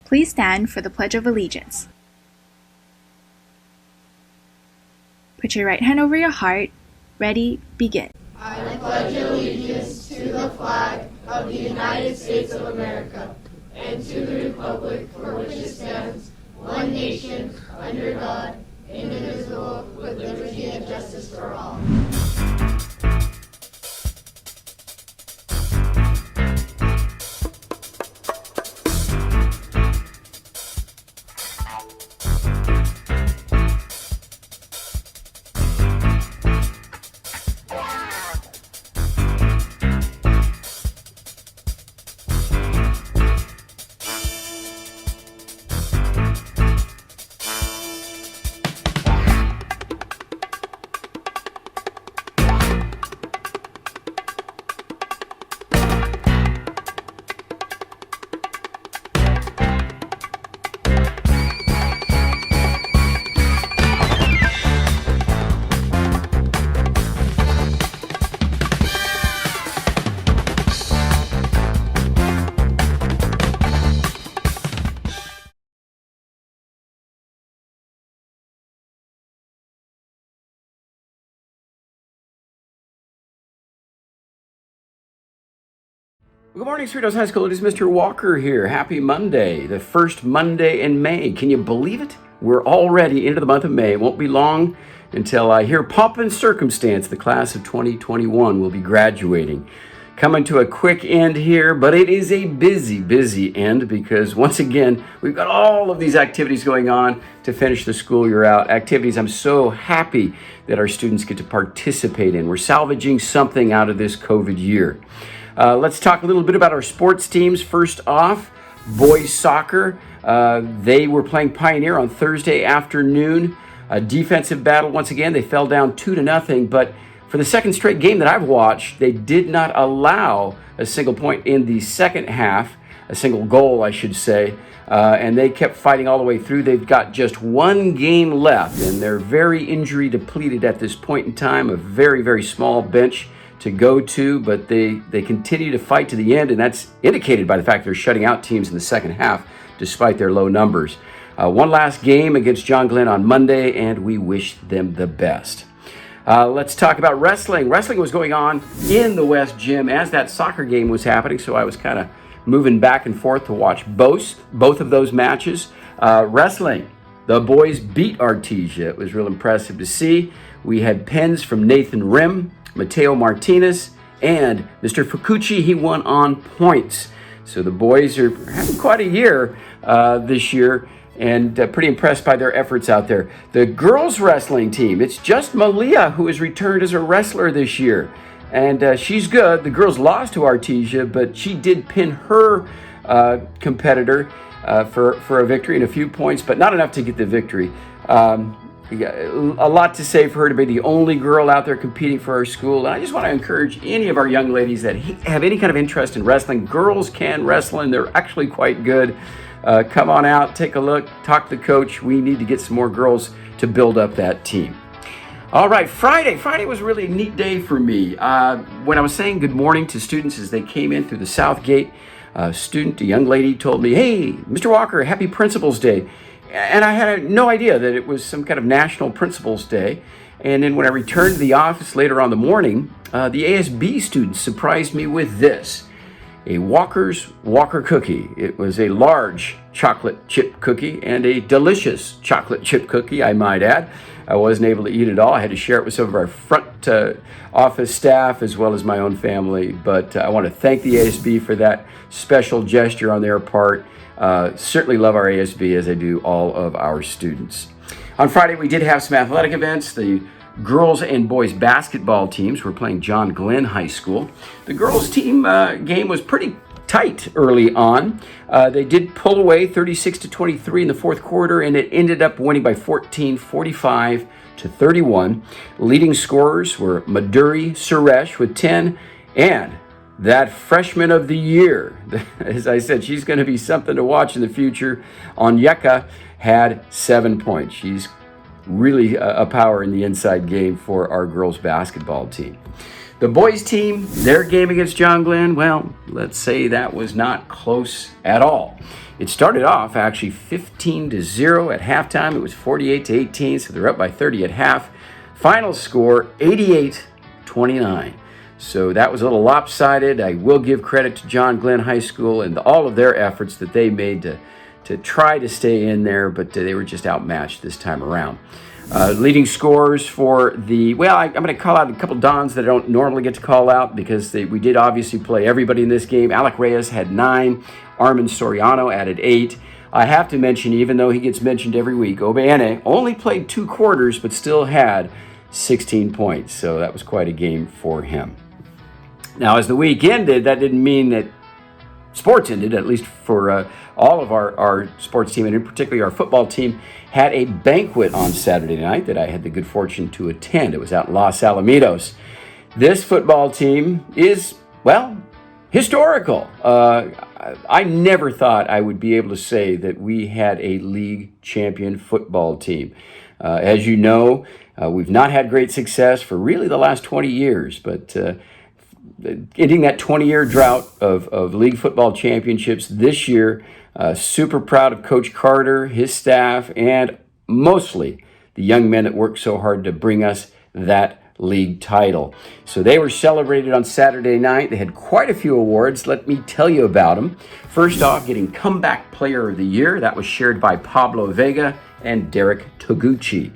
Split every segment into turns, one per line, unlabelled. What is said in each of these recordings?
Please stand for the Pledge of Allegiance. Put your right hand over your heart. Ready, begin.
I pledge allegiance to the flag of the United States of America and to the republic for which it stands, one nation, under God, indivisible, with liberty and justice for all.
Good morning, Cerritos High School. It is Mr. Walker here. Happy Monday, the first Monday in May. Can you believe it? We're already into the month of May. It won't be long until I hear pomp and circumstance. The class of 2021 will be graduating. Coming to a quick end here, but it is a busy end because once again, we've got all of these activities going on to finish the school year out. Activities I'm so happy that our students get to participate in. We're salvaging something out of this COVID year. Let's talk a little bit about our sports teams. First off, boys soccer. They were playing Pioneer on Thursday afternoon. A defensive battle once again. They fell down 2-0, but for the second straight game that I've watched, they did not allow a single point in the second half, a single goal, I should say, and they kept fighting all the way through. They've got just one game left, and they're very injury depleted at this point in time, a very, very small bench to go to, but they continue to fight to the end, and that's indicated by the fact they're shutting out teams in the second half despite their low numbers. One last game against John Glenn on Monday, and we wish them the best. Let's talk about wrestling. Wrestling was going on in the West Gym as that soccer game was happening, so I was kind of moving back and forth to watch both of those matches. Wrestling, the boys beat Artesia. It was real impressive to see. We had pins from Nathan Rim, Mateo Martinez, and Mr. Fukuchi. He won on points. So the boys are having quite a year this year, and pretty impressed by their efforts out there. The girls wrestling team, it's just Malia who has returned as a wrestler this year, and she's good. The girls lost to Artesia, but she did pin her competitor for a victory and a few points, but not enough to get the victory. A lot to say for her to be the only girl out there competing for our school. And I just want to encourage any of our young ladies that have any kind of interest in wrestling. Girls can wrestle, and they're actually quite good. Come on out, take a look, talk to the coach. We need to get some more girls to build up that team. All right, Friday was really a neat day for me. When I was saying good morning to students as they came in through the South Gate, a young lady told me, "Hey, Mr. Walker, happy Principal's Day." And I had no idea that it was some kind of National Principal's Day. And then when I returned to the office later on the morning, the ASB students surprised me with this, a Walker's Walker cookie. It was a large chocolate chip cookie and a delicious chocolate chip cookie, I might add. I wasn't able to eat it all. I had to share it with some of our front office staff as well as my own family. But I want to thank the ASB for that special gesture on their part. Certainly love our ASB as I do all of our students. On Friday, we did have some athletic events. The girls and boys basketball teams were playing John Glenn High School. The girls team game was pretty tight early on. They did pull away 36-23 in the fourth quarter, and it ended up winning by 14, 45-31. Leading scorers were Maduri Suresh with 10, and that freshman of the year, as I said, she's going to be something to watch in the future. Onyeka had 7 points. She's really a power in the inside game for our girls basketball team. The boys team, their game against John Glenn, well, let's say that was not close at all. It started off actually 15-0 at halftime. It was 48-18, so they're up by 30 at half. Final score 88-29. So that was a little lopsided. I will give credit to John Glenn High School and all of their efforts that they made to try to stay in there, but they were just outmatched this time around. Leading scorers for I'm going to call out a couple Dons that I don't normally get to call out because we did obviously play everybody in this game. Alec Reyes had 9. Armand Soriano added 8. I have to mention, even though he gets mentioned every week, Obeane only played 2 quarters but still had 16 points. So that was quite a game for him. Now, as the week ended, that didn't mean that sports ended, at least for all of our sports team, and in particular our football team, had a banquet on Saturday night that I had the good fortune to attend. It was out in Los Alamitos. This football team is, well, historical. I never thought I would be able to say that we had a league champion football team. As you know, we've not had great success for really the last 20 years, but ending that 20-year drought of league football championships this year, super proud of Coach Carter, his staff, and mostly the young men that worked so hard to bring us that league title. So they were celebrated on Saturday night. They had quite a few awards. Let me tell you about them. First off, getting Comeback Player of the Year. That was shared by Pablo Vega and Derek Toguchi.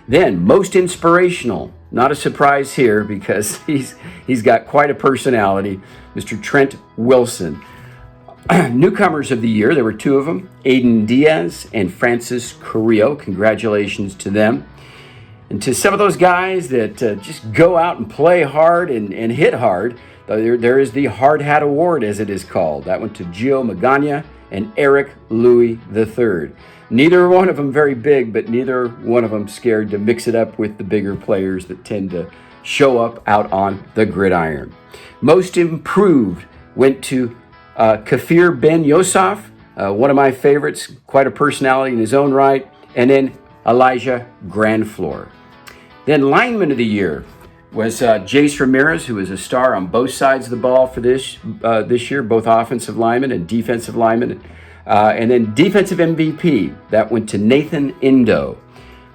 Then, Most Inspirational. Not a surprise here because he's got quite a personality, Mr. Trent Wilson. Newcomers of the year, there were 2 of them, Aiden Diaz and Francis Carrillo. Congratulations to them. And to some of those guys that just go out and play hard and hit hard, there is the Hard Hat Award, as it is called. That went to Gio Magana and Eric Louis III. Neither one of them very big, but neither one of them scared to mix it up with the bigger players that tend to show up out on the gridiron. Most improved went to Kafir Ben Yosef, one of my favorites, quite a personality in his own right, and then Elijah Grandfloor. Then lineman of the year was Jace Ramirez, who was a star on both sides of the ball for this year, both offensive linemen and defensive linemen. And then defensive MVP, that went to Nathan Indo.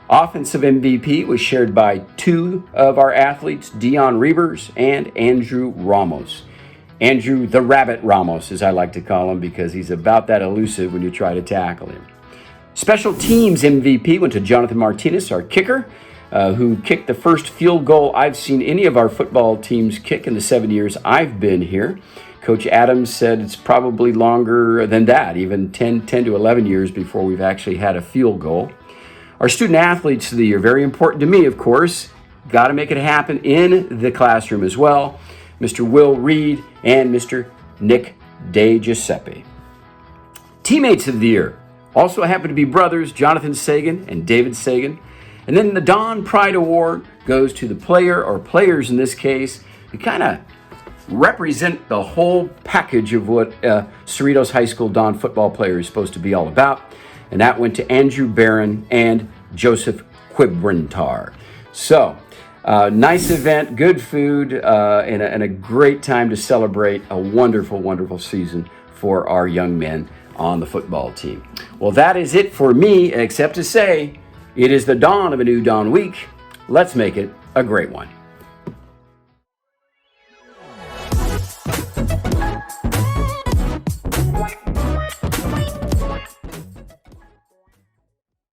Offensive MVP was shared by 2 of our athletes, Dion Reavers and Andrew Ramos. Andrew the Rabbit Ramos, as I like to call him, because he's about that elusive when you try to tackle him. Special teams MVP went to Jonathan Martinez, our kicker, who kicked the first field goal I've seen any of our football teams kick in the 7 years I've been here. Coach Adams said it's probably longer than that, even 10 to 11 years before we've actually had a field goal. Our student athletes of the year, very important to me, of course. Got to make it happen in the classroom as well. Mr. Will Reed and Mr. Nick De Giuseppe. Teammates of the year also happen to be brothers, Jonathan Sagan and David Sagan. And then the Don Pride Award goes to the player, or players in this case, who kind of represent the whole package of what Cerritos High School Don football player is supposed to be all about. And that went to Andrew Barron and Joseph Quibrentar. So, nice event, good food, and a great time to celebrate a wonderful, wonderful season for our young men on the football team. Well, that is it for me, except to say, it is the dawn of a new dawn week. Let's make it a great one.